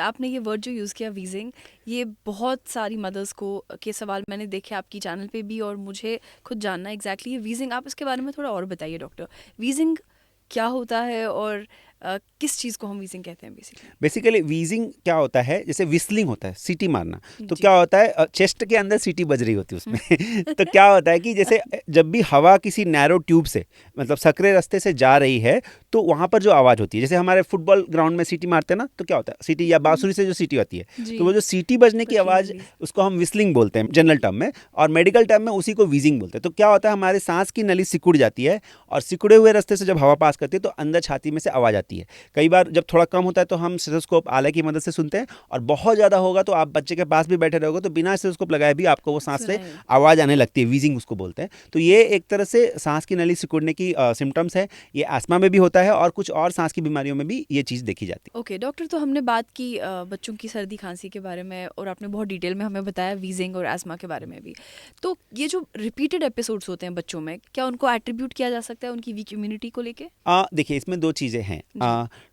आपने ये वर्ड जो यूज़ किया वीजिंग, ये बहुत सारी मदर्स को के सवाल मैंने देखे आपकी चैनल पे भी, और मुझे खुद जानना एग्जैक्टली ये वीजिंग, आप इसके बारे में थोड़ा और बताइए डॉक्टर। वीजिंग क्या होता है और किस चीज़ को हम वीजिंग कहते हैं बेसिकली? बेसिकली वीजिंग क्या होता है, जैसे विस्लिंग होता है, सीटी मारना। तो जी। क्या होता है, चेस्ट के अंदर सीटी बज रही होती है उसमें। तो क्या होता है कि जैसे जब भी हवा किसी नैरो ट्यूब से, मतलब सकरे रास्ते से जा रही है, तो वहाँ पर जो आवाज़ होती है, जैसे हमारे फुटबॉल ग्राउंड में सीटी मारते हैं ना, तो क्या होता है, सीटी या बांसुरी से जो सीटी होती है, जी। तो वो जो सीटी बजने की पतली आवाज़, वाली। उसको हम विस्लिंग बोलते हैं जनरल टर्म में, और मेडिकल टर्म में उसी को वीजिंग बोलते हैं। तो क्या होता है, हमारे सांस की नली सिकुड़ जाती है, और सिकुड़े हुए रास्ते से जब हवा पास करती है तो अंदर छाती में से आवाज़ आती है। कई बार जब थोड़ा कम होता है तो हम स्टेथोस्कोप आले की मदद से सुनते हैं, और बहुत ज़्यादा होगा तो आप बच्चे के पास भी बैठे रहोगे तो बिना स्टेथोस्कोप लगाए भी आपको वो सांस से सुनाइए। आवाज़ आने लगती है, वीजिंग उसको बोलते हैं। तो ये एक तरह से सांस की नली सिकुड़ने की सिम्टम्स है। ये आस्मा में भी होता है और कुछ और सांस की बीमारियों में भी ये चीज़ देखी जाती है। ओके डॉक्टर, तो हमने बात की बच्चों की सर्दी खांसी के बारे में, और आपने बहुत डिटेल में हमें बताया वीजिंग और एस्मा के बारे में भी। तो ये जो रिपीटेड एपिसोड्स होते हैं बच्चों में, क्या उनको एट्रीब्यूट किया जा सकता है उनकी वीक इम्यूनिटी को लेके? देखिए, इसमें दो चीज़ें हैं। जी।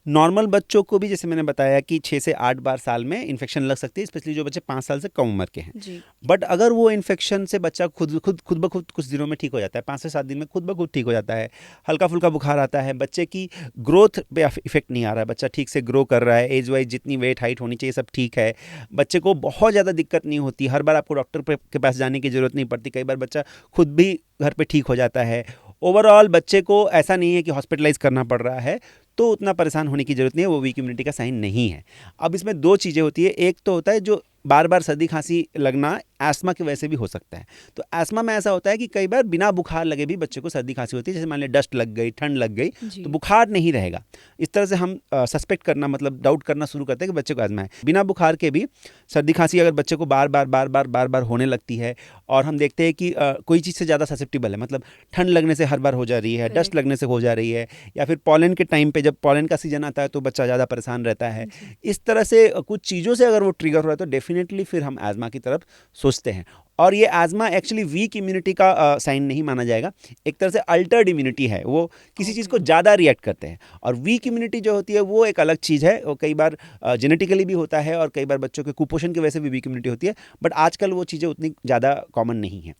नॉर्मल बच्चों को भी, जैसे मैंने बताया कि 6 से 8 बार साल में इन्फेक्शन लग सकती है, स्पेशली जो बच्चे 5 साल से कम उम्र के हैं। जी। बट अगर वो इन्फेक्शन से बच्चा खुद ब खुद कुछ दिनों में ठीक हो जाता है, 5 से 7 दिन में खुद ब खुद ठीक हो जाता है, हल्का फुल्का बुखार आता है, बच्चे की ग्रोथ पे इफेक्ट नहीं आ रहा है, बच्चा ठीक से ग्रो कर रहा है, एज वाइज जितनी वेट हाइट होनी चाहिए सब ठीक है, बच्चे को बहुत ज़्यादा दिक्कत नहीं होती, हर बार आपको डॉक्टर के पास जाने की ज़रूरत नहीं पड़ती, कई बार बच्चा खुद भी घर पे ठीक हो जाता है, ओवरऑल बच्चे को ऐसा नहीं है कि हॉस्पिटलाइज करना पड़ रहा है, तो उतना परेशान होने की ज़रूरत नहीं है, वो वीक इम्यूनिटी का साइन नहीं है। अब इसमें दो चीज़ें होती है, एक तो होता है जो बार बार सर्दी खांसी लगना एस्मा की वजह से भी हो सकता है। तो एस्मा में ऐसा होता है कि कई बार बिना बुखार लगे भी बच्चे को सर्दी खांसी होती है, जैसे मान लिया डस्ट लग गई, ठंड लग गई, जी। तो बुखार नहीं रहेगा। इस तरह से हम सस्पेक्ट करना, मतलब डाउट करना शुरू करते हैं कि बच्चे को एस्मा है। बिना बुखार के भी सर्दी खांसी अगर बच्चे को बार बार होने लगती है, और हम देखते हैं कि कोई चीज़ से ज़्यादा ससेप्टिबल है, मतलब ठंड लगने से हर बार हो जा रही है, डस्ट करेक्ट। लगने से हो जा रही है, या फिर पॉलन के टाइम पे जब पॉलन का सीजन आता है तो बच्चा ज़्यादा परेशान रहता है। जी। इस तरह से कुछ चीज़ों से अगर वो ट्रिगर हो रहा है तो डेफिनेटली फिर हम एस्मा की तरफ सोचते हैं। और ये एस्मा एक्चुअली वीक इम्यूनिटी का साइन नहीं माना जाएगा, एक तरह से अल्टर्ड इम्यूनिटी है, वो किसी चीज़ को ओके। ज़्यादा रिएक्ट करते हैं। और वीक इम्यूनिटी जो होती है वो एक अलग चीज़ है, वो कई बार जेनेटिकली भी होता है, और कई बार बच्चों के कुपोषण की वजह से भी वीक इम्यूनिटी होती है, बट आजकल वो चीज़ें उतनी ज़्यादा कॉमन नहीं है।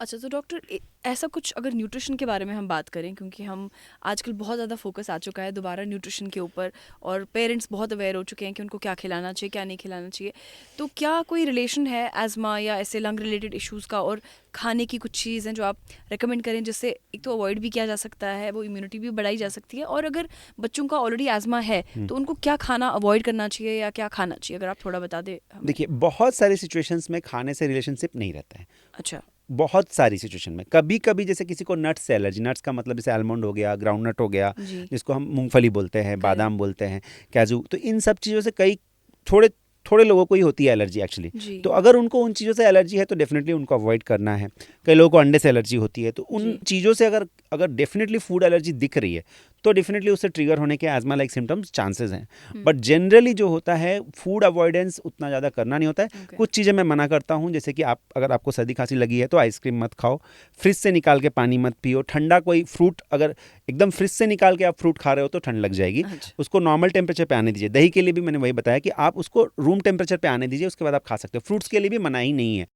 अच्छा, तो डॉक्टर ऐसा कुछ अगर न्यूट्रिशन के बारे में हम बात करें, क्योंकि हम आजकल बहुत ज़्यादा फोकस आ चुका है दोबारा न्यूट्रिशन के ऊपर, और पेरेंट्स बहुत अवेयर हो चुके हैं कि उनको क्या खिलाना चाहिए क्या नहीं खिलाना चाहिए, तो क्या कोई रिलेशन है एज़मा या ऐसे लंग रिलेटेड इश्यूज़ का और खाने की कुछ चीज़ हैं जो आप रेकमेंड करें, जिससे एक तो अवॉइड भी किया जा सकता है, वो इम्यूनिटी भी बढ़ाई जा सकती है, और अगर बच्चों का ऑलरेडी एज़मा है तो उनको क्या खाना अवॉइड करना चाहिए या क्या खाना चाहिए, अगर आप थोड़ा बता दें हमें। देखिए, बहुत सारी सिचुएशंस में खाने से रिलेशनशिप नहीं रहता है। अच्छा। बहुत सारी सिचुएशन में कभी कभी, जैसे किसी को नट्स से एलर्जी, नट्स का मतलब जैसे आलमंड हो गया, ग्राउंड नट हो गया, जी। जिसको हम मूंगफली बोलते हैं, करेक्ट। बादाम बोलते हैं, काजू, तो इन सब चीज़ों से कई थोड़े थोड़े लोगों को ही होती है एलर्जी एक्चुअली। जी। तो अगर उनको उन चीज़ों से एलर्जी है तो डेफिनेटली उनको अवॉइड करना है। कई लोगों को अंडे से एलर्जी होती है, तो उन जी। चीज़ों से अगर अगर डेफिनेटली फूड एलर्जी दिख रही है तो डेफिनेटली उससे ट्रिगर होने के एजमा लाइक सिम्टम्स चांसेस हैं। बट जनरली जो होता है, फूड अवॉइडेंस उतना ज़्यादा करना नहीं होता है। ओके। कुछ चीज़ें मैं मना करता हूँ, जैसे कि आप अगर आपको सर्दी खांसी लगी है तो आइसक्रीम मत खाओ, फ्रिज से निकाल के पानी मत पियो, ठंडा कोई फ्रूट, अगर एकदम फ्रिज से निकाल के आप फ्रूट खा रहे हो तो ठंड लग जाएगी, अच्छा। उसको नॉर्मल टेम्परेचर पे आने दीजिए। दही के लिए भी मैंने वही बताया कि आप उसको रूम टेम्परेचर पे आने दीजिए, उसके बाद आप खा सकते हो। फ्रूट्स के लिए भी मनाही नहीं है,